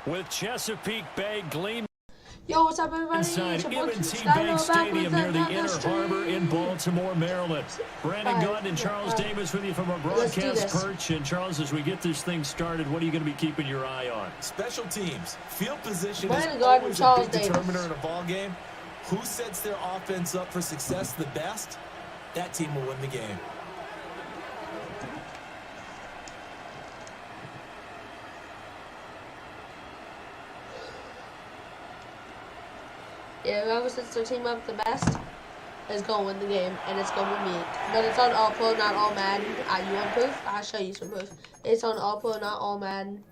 With Chesapeake Bay gleaming Yo, what's up, everybody? inside M&T Bank Stadium near the Inner Harbor in Baltimore, Maryland. Brandon Gordon and Charles Davis with you from our broadcast perch. And Charles, as we get this thing started, what are you going to be keeping your eye on? Special teams. Field position Brandon is Gordon, always Charles a big Davis. determiner in a ball game. Who sets their offense up for success the best, that team will win the game. Yeah, whoever sets their team up the best is going to win the game, and it's going to be me. But it's on All Pro, not All Madden. You want proof? I'll show you some proof. It's on All Pro, not All Madden.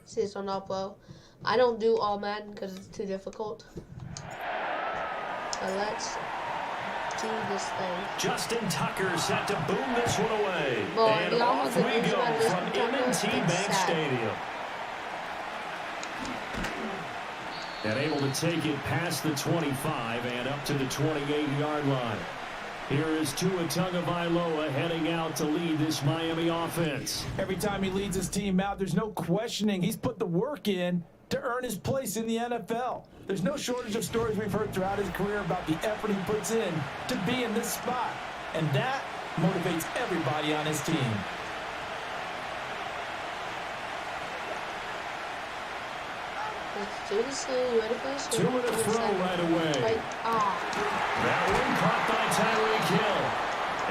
See, it's on All Pro. I don't do All Madden because it's too difficult. But let's do this thing. Justin Tucker set to boom this one away. Boy, and off we go from M&T Bank Stadium. And able to take it past the 25 and up to the 28-yard line. Here is Tua Tagovailoa heading out to lead this Miami offense. Every time he leads his team out, there's no questioning. He's put the work in to earn his place in the NFL. There's no shortage of stories we've heard throughout his career about the effort he puts in to be in this spot. And that motivates everybody on his team. Let's do this thing. You ready for this? Two in a throw right away. That one caught by Tyreek Hill.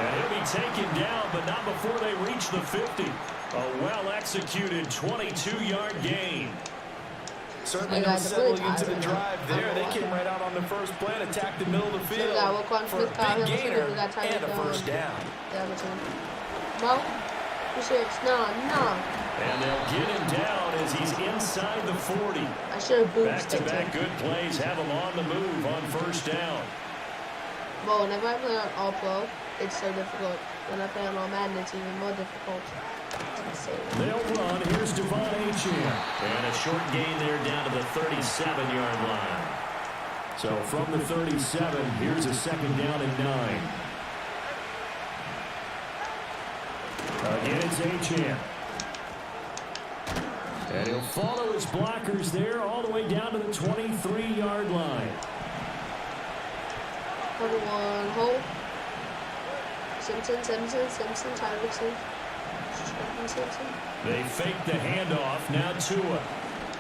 And he'll be taken down, but not before they reach the 50. A well-executed 22-yard gain. Certainly no settling into the drive there. They came right out on the first play and attacked the middle of the field for a big gainer and a first down. No? You serious? No. And they'll get him down as he's inside the 40. I should have boosted Back-to-back good plays have him on the move on first down. Well, whenever I play on All Pro, it's so difficult. When I play on All Madden, it's even more difficult. They'll run. Here's Devon Achane. And a short gain there down to the 37-yard line. So from the 37, here's a second down and 9. Again, it's Achane. And he'll follow his blockers there all the way down to the 23-yard line. 21, hold. Simpson, Tyreek Simpson. They fake the handoff. Now Tua.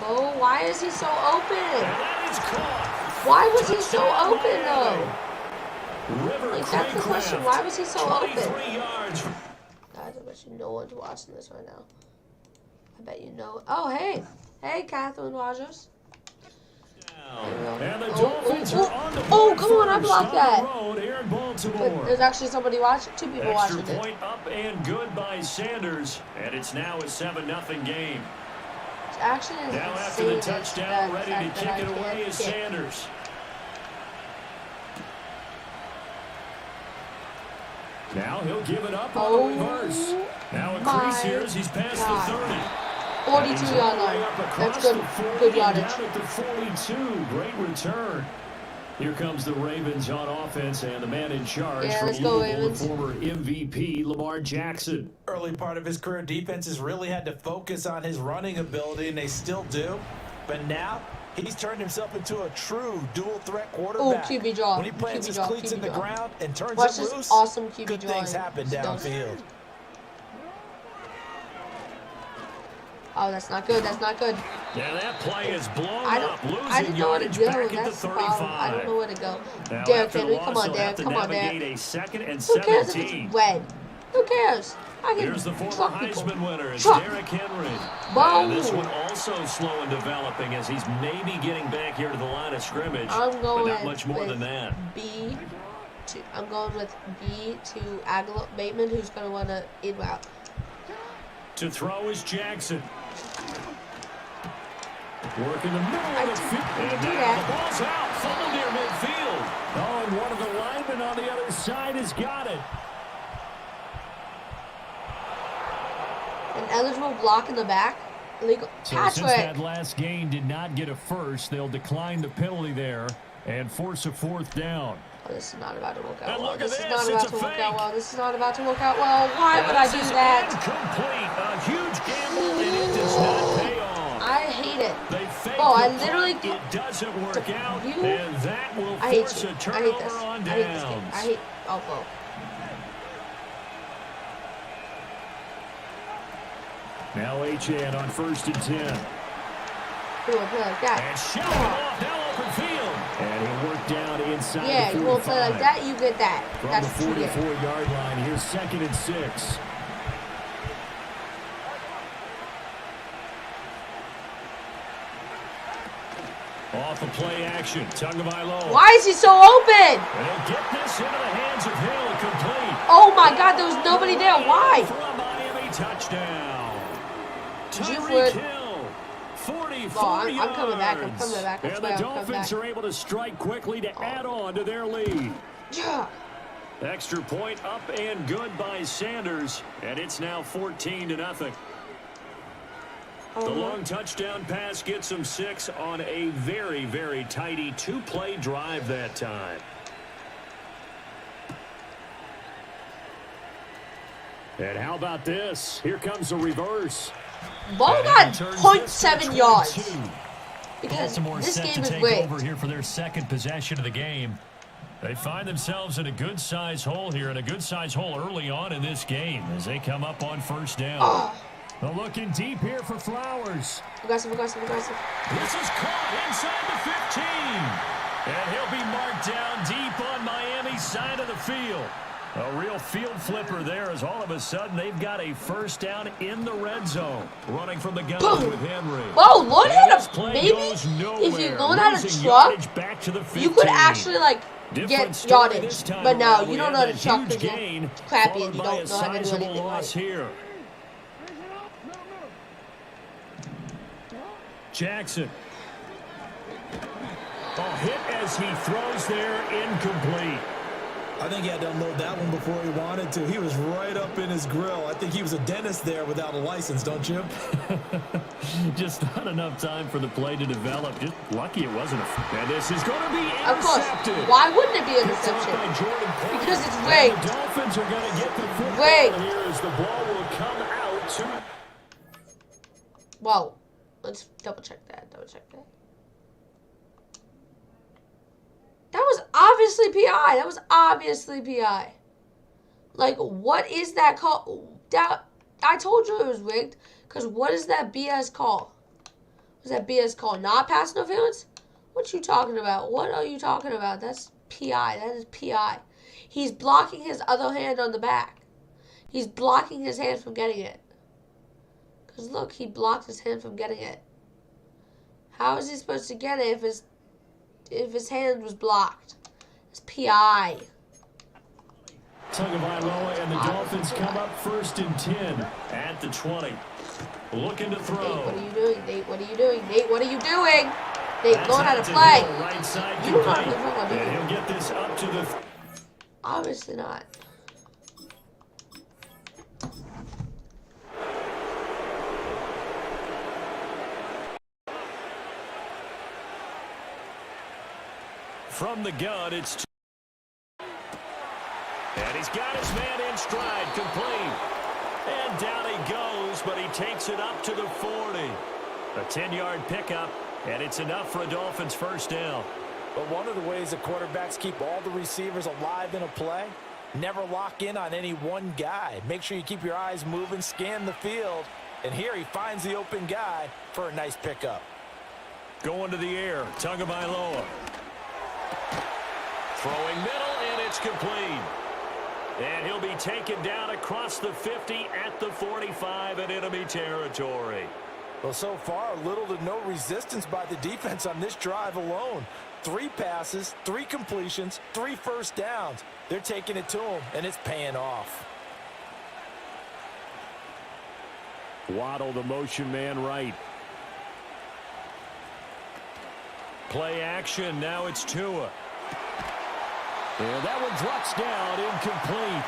Oh, why is he so open? And that is caught. Why was he so open, though? Like, that's the question. Why was he so open? 23 yards. Guys, I bet you no one's watching this right now. I bet you know. Oh, hey. Hey, Catherine Rogers. And the Dolphins are on the board. Come on, I blocked that. Here in Baltimore. But there's actually somebody watching. Two people watching it. Extra point up and good by Sanders. And it's now a 7-0 game. It's actually now after the touchdown, ready to kick it away is Sanders. Now he'll give it up on the reverse. Now a crease here as he's past the 30. 42-yard line. That's good yardage. Down at the 42. Great return. Here comes the Ravens on offense, and the man in charge from Louisville, former MVP Lamar Jackson. Early part of his career, defenses really had to focus on his running ability, and they still do. But now he's turned himself into a true dual-threat quarterback. Oh, QB draw. When he plants his cleats in the ground and turns Watch it this loose, awesome QB good draw. things happen downfield. Oh, that's not good. That's not good. Yeah, that play is blown up. I didn't know where to go. That's the problem. I don't know where to go. Now, Derek Henry, come on, Derek. Come on, Derek. A second and Who cares if 17. it's red? Who cares? Here's the former Heisman winner. It's Derek Henry. And this one also slow in developing as he's maybe getting back here to the line of scrimmage. I'm going but not much more than that. I'm going with B to Aguilar Bateman, who's going to want to in-route. To throw is Jackson. Work in the middle of the field. And now the ball's out. Fumble near midfield. Oh, and one of the linemen on the other side has got it. An eligible block in the back. Illegal. So since that last gain did not get a first, they'll decline the penalty there and force a fourth down. Oh, this is not about to work out well. This is not about to work out well. This is not about to work out well. Why would I do that? Incomplete. A huge gamble, and it does not pay off. I hate it. They fake Oh, I the literally. punt. It doesn't work out, You, and that will I hate force you. a I hate turnover this. on I hate this game. downs. I hate Alpo. Now H.N. on 1st and 10. You won't play like that. And shoving off, now open field. And he'll work down inside Yeah, the 45. you won't play like that, you get that. From That's the 44-yard line, here's 2nd and 6. Off the play action, Tagovailoa. Why is he so open? And he'll get this into the hands of Hill, complete. Oh my God, there was nobody there. Why? For a Miami touchdown. Tyreek Hill, 44 I'm coming back. I'm yards. coming back. I And swear the I'm coming Dolphins back. are able to strike quickly to add on to their lead. Yeah. Extra point up and good by Sanders, and it's now 14-0. The long touchdown pass gets them 6 on a very, very tidy 2-play drive that time. And how about this? Here comes a reverse. Ball got 0.7 yards. Because Baltimore this set game to is take rigged. over here for their second possession of the game. They find themselves in a good-sized hole here, and a good-sized hole early on in this game as they come up on 1st down. They're looking deep here for Flowers. Aggressive. This is caught inside the 15. And he'll be marked down deep on Miami's side of the field. A real field flipper there as all of a sudden they've got a 1st down in the red zone. Running from the gun with Henry. Whoa, learn how to, maybe if you learn how to truck, back to the 15. you could actually, like, get yardage. But no, you don't know how to truck because you're crappy and you don't know how to do anything right. Here. Jackson. Hit as he throws there, incomplete. I think he had to unload that one before he wanted to. He was right up in his grill. I think he was a dentist there without a license, don't you? Just not enough time for the play to develop. Just lucky it wasn't and this is going to be intercepted. Of course. Why wouldn't it be an interception? Because it's rigged. The Dolphins are going to get the football rigged. here as the ball will come out to... Whoa. Let's double check that. That was obviously PI. Like, what is that call? I told you it was rigged. Because what is that BS call? Was that BS call not pass interference? What you talking about? What are you talking about? That's PI. That is PI. He's blocking his other hand on the back. He's blocking his hand from getting it. Because look, he blocked his hand from getting it. How is he supposed to get it if his hand was blocked? It's PI. Tagovailoa and the Dolphins come up 1st and 10 at the 20. Looking to throw. Nate, what are you doing? Nate, what are you doing? Nate, what are you doing? Nate, learn how to play. Right side you don't know how to play football, do you? and he'll get this up to the... Obviously not. From the gun, it's... And he's got his man in stride, complete. And down he goes, but he takes it up to the 40. A 10-yard pickup, and it's enough for a Dolphins 1st down. But one of the ways that quarterbacks keep all the receivers alive in a play, never lock in on any one guy. Make sure you keep your eyes moving, scan the field. And here he finds the open guy for a nice pickup. Going to the air, Tagovailoa. Throwing middle, and it's complete. And he'll be taken down across the 50 at the 45 in enemy territory. Well, so far, little to no resistance by the defense on this drive alone. 3 passes, 3 completions, 3 first downs. They're taking it to him, and it's paying off. Waddle, the motion man right. Play action, now it's Tua. And that one drops down, incomplete.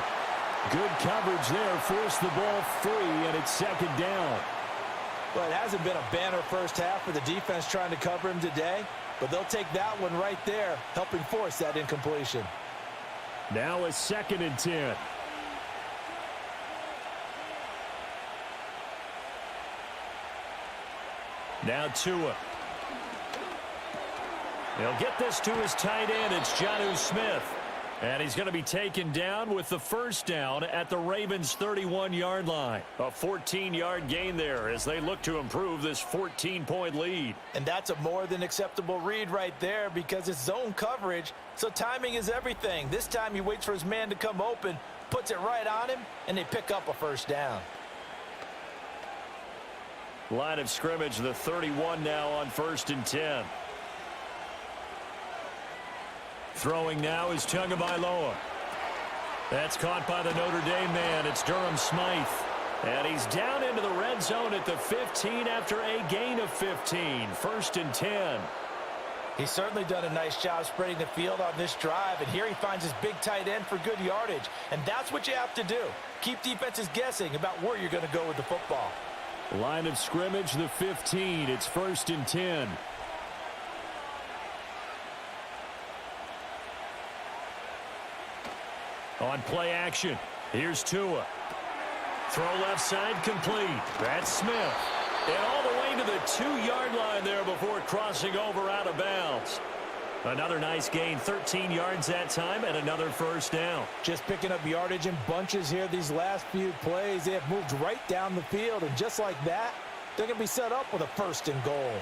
Good coverage there, forced the ball free, and it's 2nd down. Well, it hasn't been a banner first half for the defense trying to cover him today, but they'll take that one right there, helping force that incompletion. Now a 2nd and 10. Now Tua. He'll get this to his tight end. It's Jonnu Smith. And he's going to be taken down with the first down at the Ravens' 31-yard line. A 14-yard gain there as they look to improve this 14-point lead. And that's a more than acceptable read right there because it's zone coverage, so timing is everything. This time he waits for his man to come open, puts it right on him, and they pick up a first down. Line of scrimmage, the 31 now on 1st and 10. Throwing now is Tagovailoa. That's caught by the Notre Dame man. It's Durham Smythe. And he's down into the red zone at the 15 after a gain of 15. 1st and 10. He's certainly done a nice job spreading the field on this drive. And here he finds his big tight end for good yardage. And that's what you have to do. Keep defenses guessing about where you're going to go with the football. Line of scrimmage, the 15. It's 1st and 10. On play action, here's Tua. Throw left side complete. That's Smith. And all the way to the 2-yard line there before crossing over out of bounds. Another nice gain, 13 yards that time, and another first down. Just picking up yardage in bunches here these last few plays. They have moved right down the field, and just like that, they're going to be set up with a 1st and goal.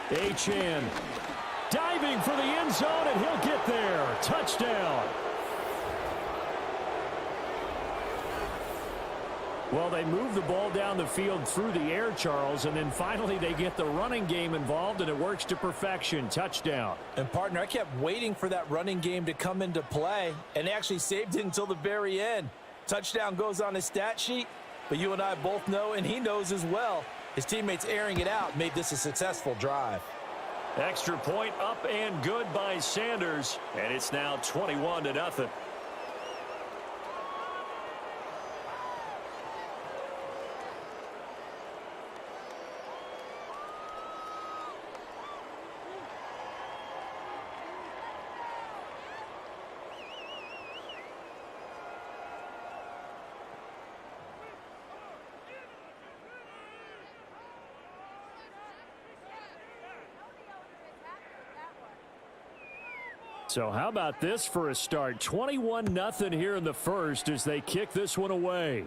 Achane diving for the end zone, and he'll get there. Touchdown. Well, they move the ball down the field through the air, Charles, and then finally they get the running game involved, and it works to perfection. Touchdown. And, partner, I kept waiting for that running game to come into play, and they actually saved it until the very end. Touchdown goes on his stat sheet, but you and I both know, and he knows as well, his teammates airing it out made this a successful drive. Extra point up and good by Sanders, and it's now 21-0. So how about this for a start? 21-0 here in the first as they kick this one away.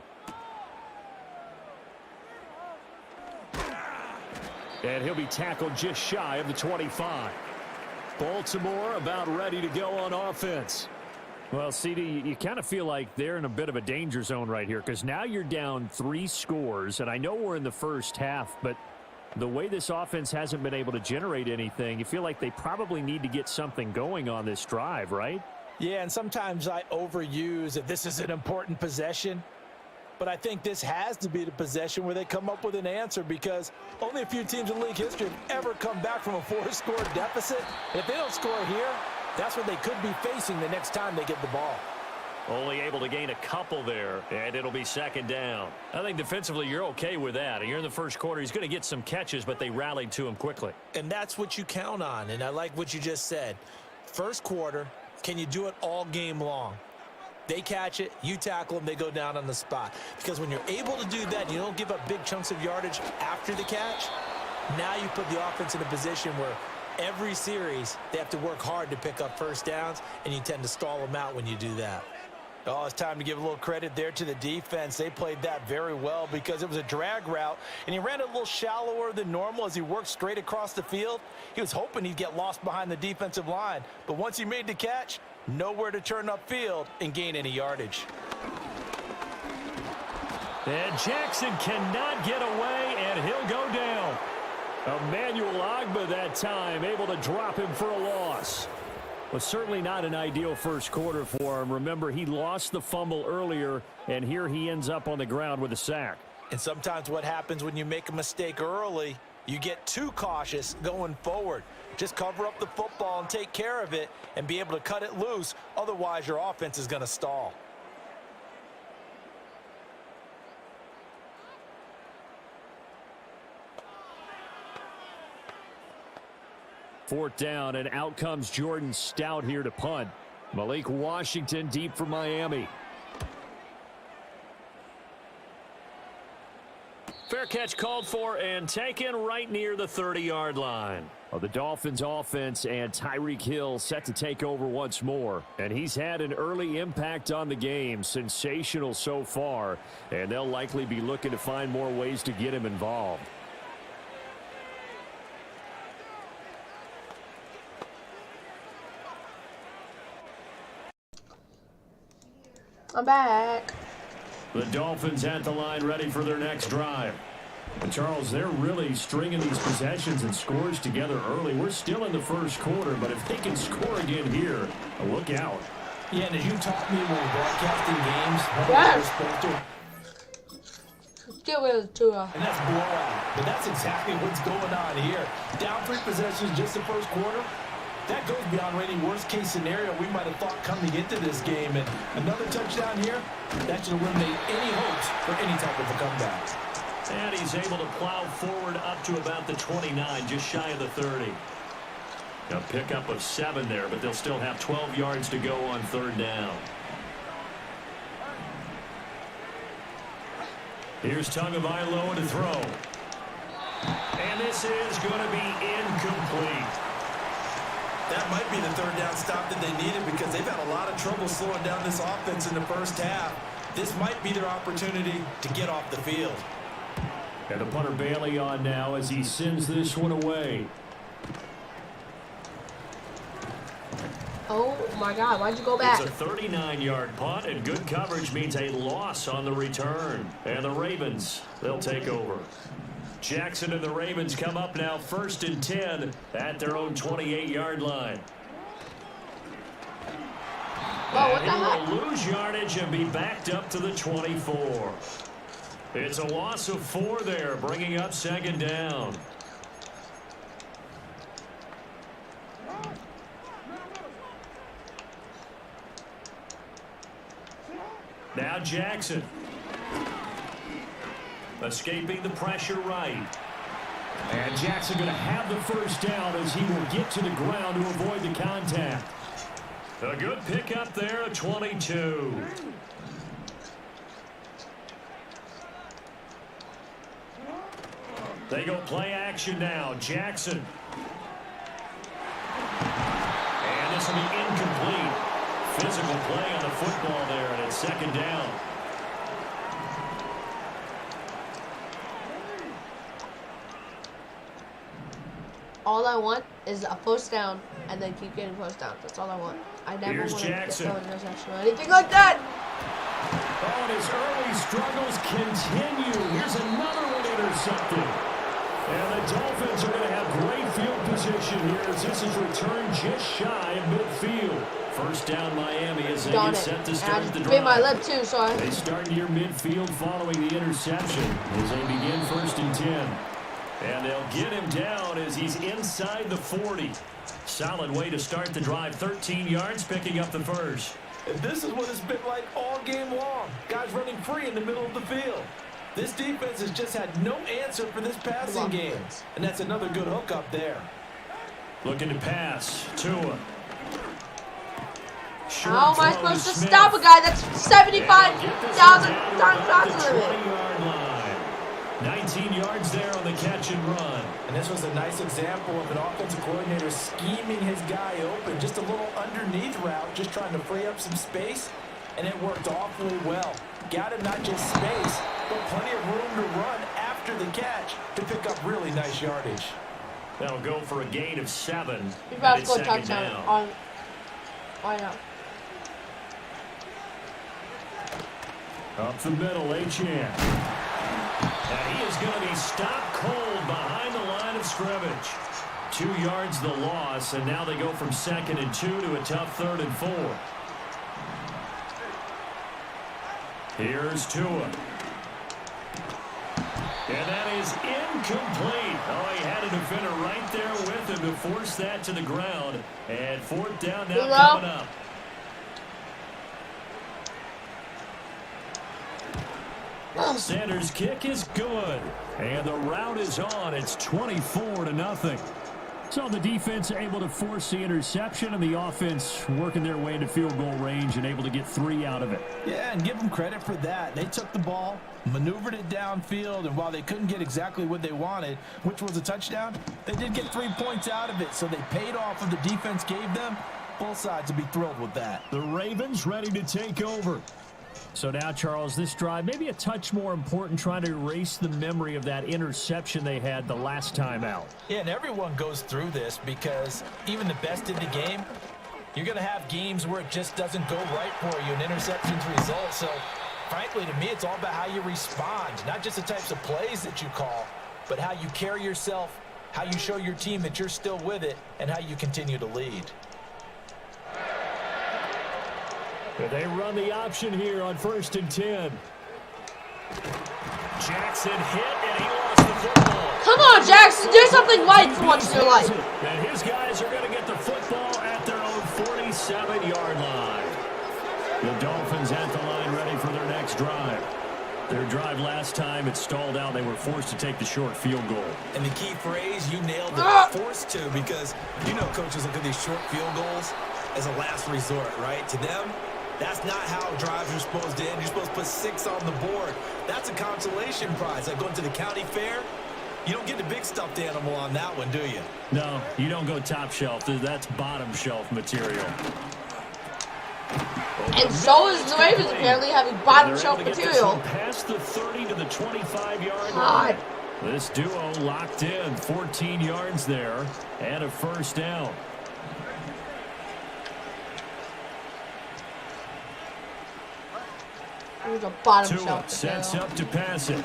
And he'll be tackled just shy of the 25. Baltimore about ready to go on offense. Well, CD, you kind of feel like they're in a bit of a danger zone right here because now you're down 3 scores, and I know we're in the first half, but the way this offense hasn't been able to generate anything, you feel like they probably need to get something going on this drive, right? Yeah, and sometimes I overuse that this is an important possession, but I think this has to be the possession where they come up with an answer because only a few teams in league history have ever come back from a 4-score deficit. And if they don't score here, that's what they could be facing the next time they get the ball. Only able to gain a couple there, and it'll be 2nd down. I think defensively you're okay with that. You're in the first quarter. He's going to get some catches, but they rallied to him quickly. And that's what you count on, and I like what you just said. First quarter, can you do it all game long? They catch it, you tackle them, they go down on the spot. Because when you're able to do that, you don't give up big chunks of yardage after the catch. Now you put the offense in a position where every series they have to work hard to pick up first downs, and you tend to stall them out when you do that. Oh, it's time to give a little credit there to the defense. They played that very well because it was a drag route, and he ran it a little shallower than normal as he worked straight across the field. He was hoping he'd get lost behind the defensive line, but once he made the catch, nowhere to turn upfield and gain any yardage. And Jackson cannot get away, and he'll go down. Emmanuel Ogbah that time, able to drop him for a loss. Was certainly not an ideal first quarter for him. Remember, he lost the fumble earlier, and here he ends up on the ground with a sack. And sometimes what happens when you make a mistake early, you get too cautious going forward. Just cover up the football and take care of it and be able to cut it loose. Otherwise, your offense is going to stall. Fourth down, and out comes Jordan Stout here to punt. Malik Washington deep for Miami. Fair catch called for and taken right near the 30-yard line. Well, the Dolphins offense and Tyreek Hill set to take over once more. And he's had an early impact on the game. Sensational so far. And they'll likely be looking to find more ways to get him involved. I'm back. The Dolphins at the line ready for their next drive. And Charles, they're really stringing these possessions and scores together early. We're still in the first quarter, but if they can score again here, look out. Yeah, and as you taught me when we're broadcasting games, Get rid of Tua. And that's blowout. But that's exactly what's going on here. Down 3 possessions just the first quarter. That goes beyond any worst-case scenario we might have thought coming into this game. And another touchdown here, that should eliminate any hopes for any type of a comeback. And he's able to plow forward up to about the 29, just shy of the 30. A pickup of 7 there, but they'll still have 12 yards to go on third down. Here's Tagovailoa to throw. And this is going to be incomplete. That might be the third down stop that they needed because they've had a lot of trouble slowing down this offense in the first half. This might be their opportunity to get off the field. And the punter Bailey on now as he sends this one away. Oh, my God. Why'd you go back? It's a 39-yard punt, and good coverage means a loss on the return. And the Ravens, they'll take over. Jackson and the Ravens come up now 1st and 10 at their own 28-yard line. Oh, what the heck? He will lose yardage and be backed up to the 24. It's a loss of 4 there, bringing up 2nd down. Now Jackson. Escaping the pressure right. And Jackson going to have the first down as he will get to the ground to avoid the contact. A good pickup there at 22. They go play action now. Jackson. And this will be incomplete. Physical play on the football there, and it's 2nd down. All I want is a first down and then keep getting first down. That's all I want. I never want to get no interception or anything like that. Oh, and his early struggles continue. Here's another one intercepted. And the Dolphins are going to have great field position here as this is returned just shy of midfield. First down Miami as they get set to start the drive. Bit my lip too, so They start near midfield following the interception as they begin 1st and 10. And they'll get him down as he's inside the 40. Solid way to start the drive. 13 yards, picking up the first. And this is what it's been like all game long. Guys running free in the middle of the field. This defense has just had no answer for this passing game. And that's another good hook up there. Looking to pass. Tua. How am I supposed to stop a guy that's 75,000 times limit? 19 yards there on the catch and run. And this was a nice example of an offensive coordinator scheming his guy open. Just a little underneath route, just trying to free up some space. And it worked awfully well. Got him not just space, but plenty of room to run after the catch to pick up really nice yardage. That'll go for a gain of 7. He's about to score a touchdown on. Why not? Up the middle, Achane. And he is going to be stopped cold behind the line of scrimmage. 2 yards the loss, and now they go from 2nd and 2 to a tough 3rd and 4. Here's Tua. And that is incomplete. Oh, he had a defender right there with him to force that to the ground. And 4th down now coming up. Sanders' kick is good. And the route is on. It's 24-0. So the defense able to force the interception, and the offense working their way into field goal range and able to get 3 out of it. Yeah, and give them credit for that. They took the ball, maneuvered it downfield, and while they couldn't get exactly what they wanted, which was a touchdown, they did get 3 points out of it, so they paid off what the defense gave them. Both sides would be thrilled with that. The Ravens ready to take over. So now, Charles, this drive maybe a touch more important, trying to erase the memory of that interception they had the last time out. Yeah, and everyone goes through this because even the best in the game, you're going to have games where it just doesn't go right for you, and interceptions result. So, frankly, to me, it's all about how you respond, not just the types of plays that you call, but how you carry yourself, how you show your team that you're still with it, and how you continue to lead. They run the option here on 1st and 10. Jackson hit, and he lost the football. Come on, Jackson. Do something right for once in your life. And his guys are going to get the football at their own 47-yard line. The Dolphins at the line ready for their next drive. Their drive last time, it stalled out. They were forced to take the short field goal. And the key phrase, you nailed it, forced to, because you know coaches look at these short field goals as a last resort, right? To them, that's not how drives are supposed to end. You're supposed to put 6 on the board. That's a consolation prize. Like going to the county fair, you don't get the big stuffed animal on that one, do you? No, you don't go top shelf. That's bottom shelf material. And so is the Ravens apparently having bottom shelf material. Past the 30 to the 25-yard God. line. This duo locked in, 14 yards there, and a first down. It was a bottom Tua shelf sets material. up to pass it.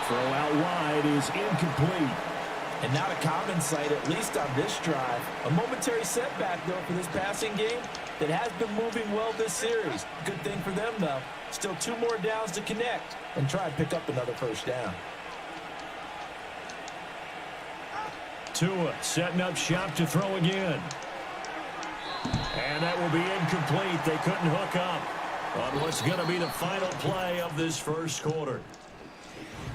Throw out wide is incomplete. And not a common sight, at least on this drive. A momentary setback, though, for this passing game that has been moving well this series. Good thing for them, though. Still 2 more downs to connect and try and pick up another first down. Tua setting up shop to throw again. And that will be incomplete. They couldn't hook up on what's going to be the final play of this first quarter.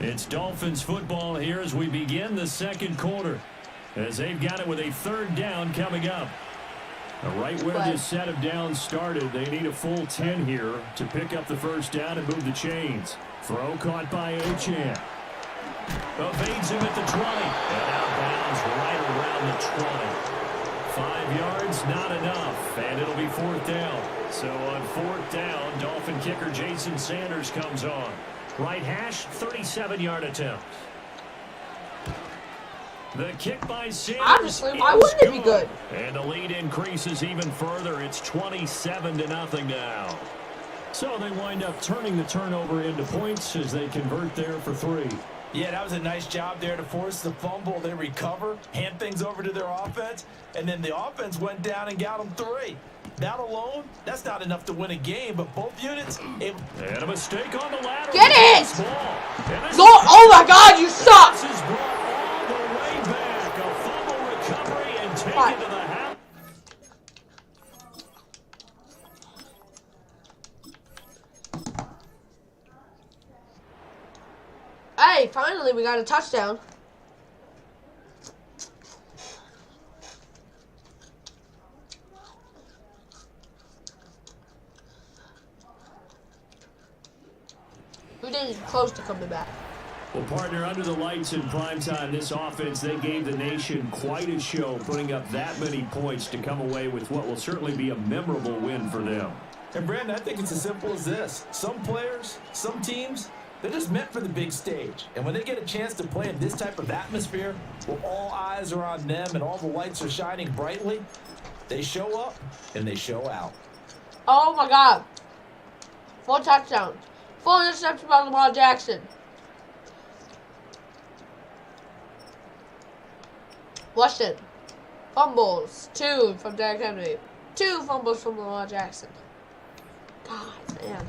It's Dolphins football here as we begin the second quarter, as they've got it with a 3rd down coming up. Right where this set of downs started, they need a full 10 here to pick up the first down and move the chains. Throw caught by Ochan. Evades him at the 20. And out of bounds right around the 20. 5 yards, not enough, and it'll be 4th down. So on 4th down, Dolphin kicker Jason Sanders comes on. Right hash, 37-yard attempt. The kick by Sanders. Honestly, why wouldn't it be good? And the lead increases even further. It's 27-0 now. So they wind up turning the turnover into points as they convert there for 3. Yeah, that was a nice job there to force the fumble. They recover, hand things over to their offense, and then the offense went down and got them 3. That alone, that's not enough to win a game, but both units... And a mistake on the ladder. Get it! Lord, oh my God, you suck! This is brought all the way back. A fumble recovery and taken to the house. Hey, finally we got a touchdown. We didn't even close to coming back. Well, partner, under the lights in primetime, this offense, they gave the nation quite a show, putting up that many points to come away with what will certainly be a memorable win for them. And, Brandon, I think it's as simple as this. Some players, some teams, they're just meant for the big stage. And when they get a chance to play in this type of atmosphere, where all eyes are on them and all the lights are shining brightly, they show up and they show out. Oh my God. 4 touchdowns. 4 interceptions by Lamar Jackson. Washington. Fumbles. 2 from Derrick Henry. 2 fumbles from Lamar Jackson. God, man.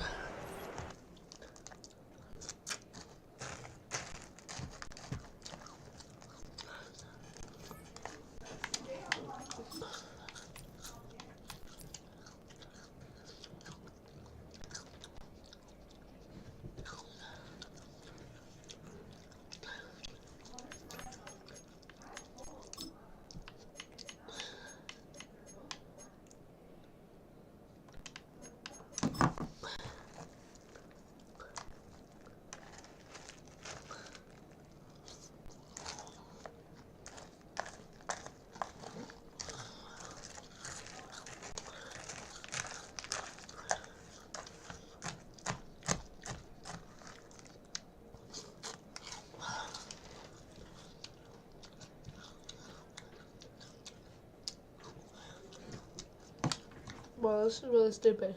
Well, this is really stupid.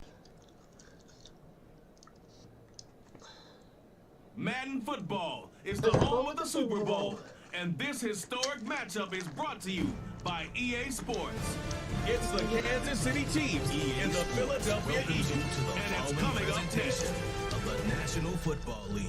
Madden football is the home of the Super Bowl, and this historic matchup is brought to you by EA Sports. It's the Kansas City Chiefs and the Philadelphia Eagles, and it's coming up next of the National Football League.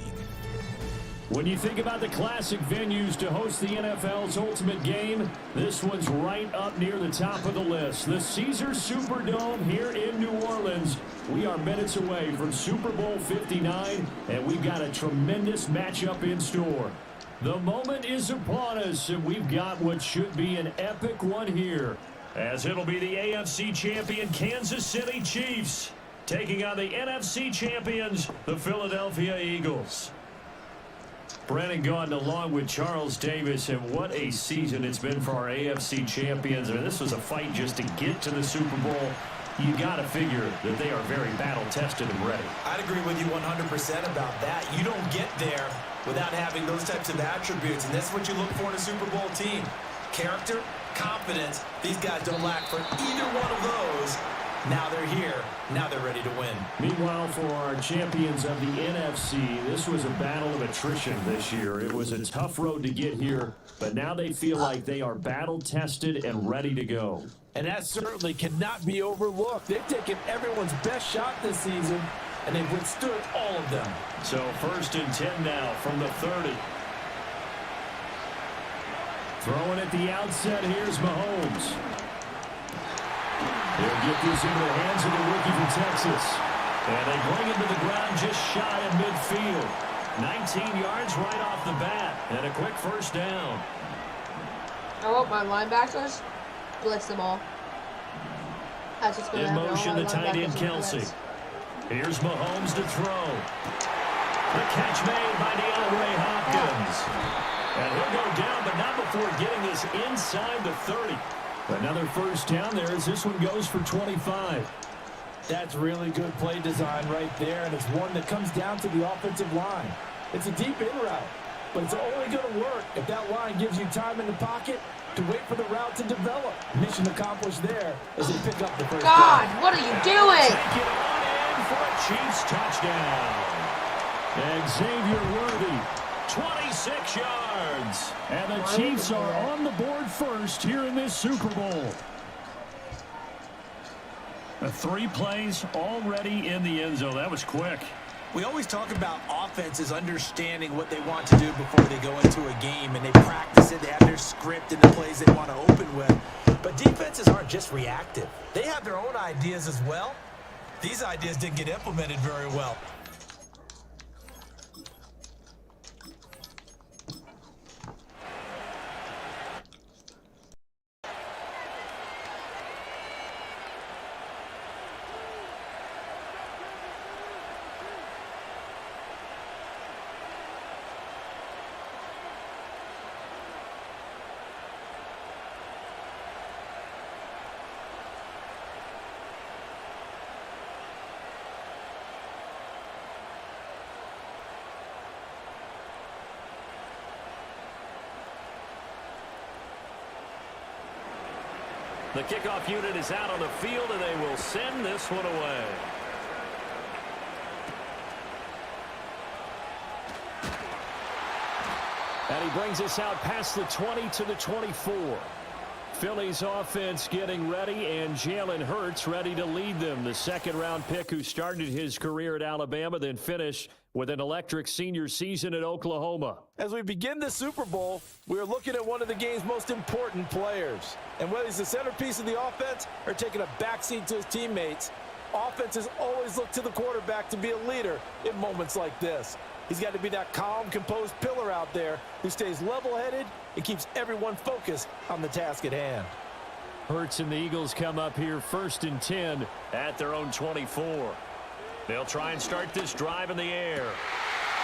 When you think about the classic venues to host the NFL's ultimate game, this one's right up near the top of the list. The Caesars Superdome here in New Orleans. We are minutes away from Super Bowl 59, and we've got a tremendous matchup in store. The moment is upon us, and we've got what should be an epic one here, as it'll be the AFC champion Kansas City Chiefs taking on the NFC champions, the Philadelphia Eagles. Brandon Gaudin along with Charles Davis, and what a season it's been for our AFC champions. I mean, this was a fight just to get to the Super Bowl. You got to figure that they are very battle-tested and ready. I'd agree with you 100% about that. You don't get there without having those types of attributes, and that's what you look for in a Super Bowl team. Character, confidence. These guys don't lack for either one of those. Now they're here. Now they're ready to win. Meanwhile, for our champions of the NFC, this was a battle of attrition this year. It was a tough road to get here, but now they feel like they are battle-tested and ready to go. And that certainly cannot be overlooked. They've taken everyone's best shot this season, and they've withstood all of them. So 1st and 10 now from the 30. Throwing at the outset, here's Mahomes. They'll get this into the hands of the rookie from Texas. And they bring him to the ground just shy of midfield. 19 yards right off the bat. And a quick first down. I want my linebackers blitz the ball. That's what's going to happen. In motion, the tight end Kelsey. Here's Mahomes to throw. The catch made by DeAndre Hopkins. And he'll go down, but not before getting this inside the 30. Another first down there as this one goes for 25. That's really good play design right there, and it's one that comes down to the offensive line. It's a deep in route, but it's only going to work if that line gives you time in the pocket to wait for the route to develop. Mission accomplished there as they pick up the first God, down. what are you doing? Take it on in for a Chiefs touchdown. Xavier Worthy, 26 yards. And the Chiefs are on the board first here in this Super Bowl. 3 plays already in the end zone. That was quick. We always talk about offenses understanding what they want to do before they go into a game, and they practice it. They have their script and the plays they want to open with. But defenses aren't just reactive. They have their own ideas as well. These ideas didn't get implemented very well. The kickoff unit is out on the field, and they will send this one away. And he brings us out past the 20 to the 24. Philly's offense getting ready, and Jalen Hurts ready to lead them. The second-round pick who started his career at Alabama, then finished with an electric senior season at Oklahoma. As we begin the Super Bowl, we're looking at one of the game's most important players. And whether he's the centerpiece of the offense or taking a backseat to his teammates, offenses always look to the quarterback to be a leader in moments like this. He's got to be that calm, composed pillar out there who stays level-headed and keeps everyone focused on the task at hand. Hurts and the Eagles come up here 1st and 10 at their own 24. They'll try and start this drive in the air.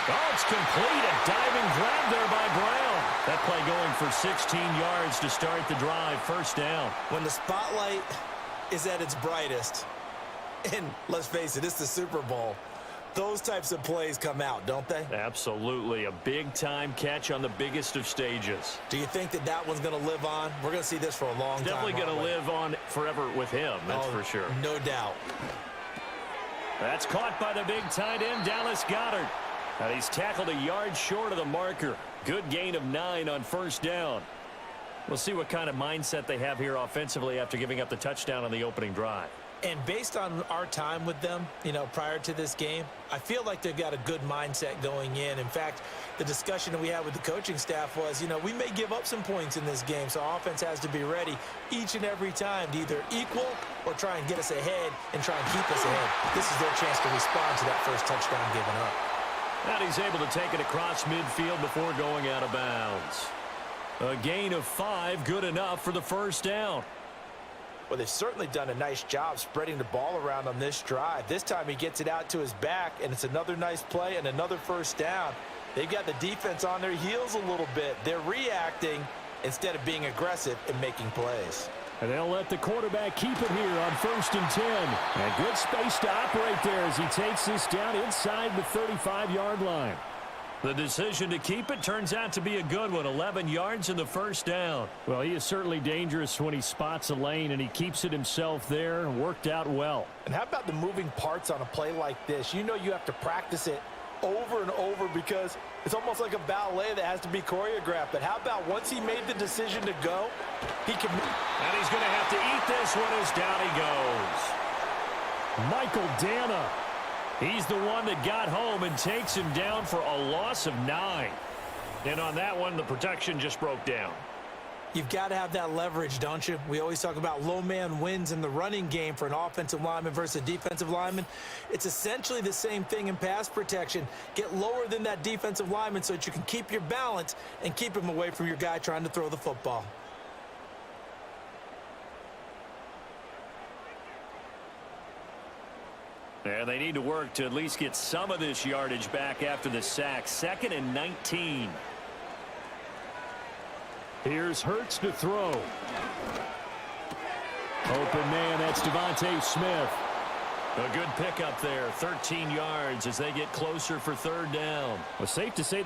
Oh, it's complete. A diving grab there by Brown. That play going for 16 yards to start the drive. First down. When the spotlight is at its brightest, and let's face it, it's the Super Bowl, Those types of plays come out, don't they? Absolutely. A big-time catch on the biggest of stages. Do you think that that one's going to live on? We're going to see this for a long time. Definitely going to live on forever with him, that's for sure. No doubt. That's caught by the big tight end, Dallas Goedert. And he's tackled a yard short of the marker. Good gain of 9 on first down. We'll see what kind of mindset they have here offensively after giving up the touchdown on the opening drive. And based on our time with them, prior to this game, I feel like they've got a good mindset going in. In fact, the discussion that we had with the coaching staff was, we may give up some points in this game, so our offense has to be ready each and every time to either equal or try and get us ahead and try and keep us ahead. This is their chance to respond to that first touchdown given up. And he's able to take it across midfield before going out of bounds. A gain of 5, good enough for the first down. Well, they've certainly done a nice job spreading the ball around on this drive. This time he gets it out to his back, and it's another nice play and another first down. They've got the defense on their heels a little bit. They're reacting instead of being aggressive and making plays. And they'll let the quarterback keep it here on 1st and 10. And good space to operate there as he takes this down inside the 35-yard line. The decision to keep it turns out to be a good one. 11 yards in the first down. Well, he is certainly dangerous when he spots a lane, and he keeps it himself there. Worked out well. And how about the moving parts on a play like this? You have to practice it over and over because it's almost like a ballet that has to be choreographed. But how about once he made the decision to go, he can... And he's going to have to eat this one as down he goes. Michael Dana. He's the one that got home and takes him down for a loss of 9. And on that one, the protection just broke down. You've got to have that leverage, don't you? We always talk about low man wins in the running game for an offensive lineman versus a defensive lineman. It's essentially the same thing in pass protection. Get lower than that defensive lineman so that you can keep your balance and keep him away from your guy trying to throw the football. And they need to work to at least get some of this yardage back after the sack. 2nd and 19. Here's Hurts to throw. Open man, that's Devontae Smith. A good pickup there, 13 yards as they get closer for 3rd down. Well, safe to say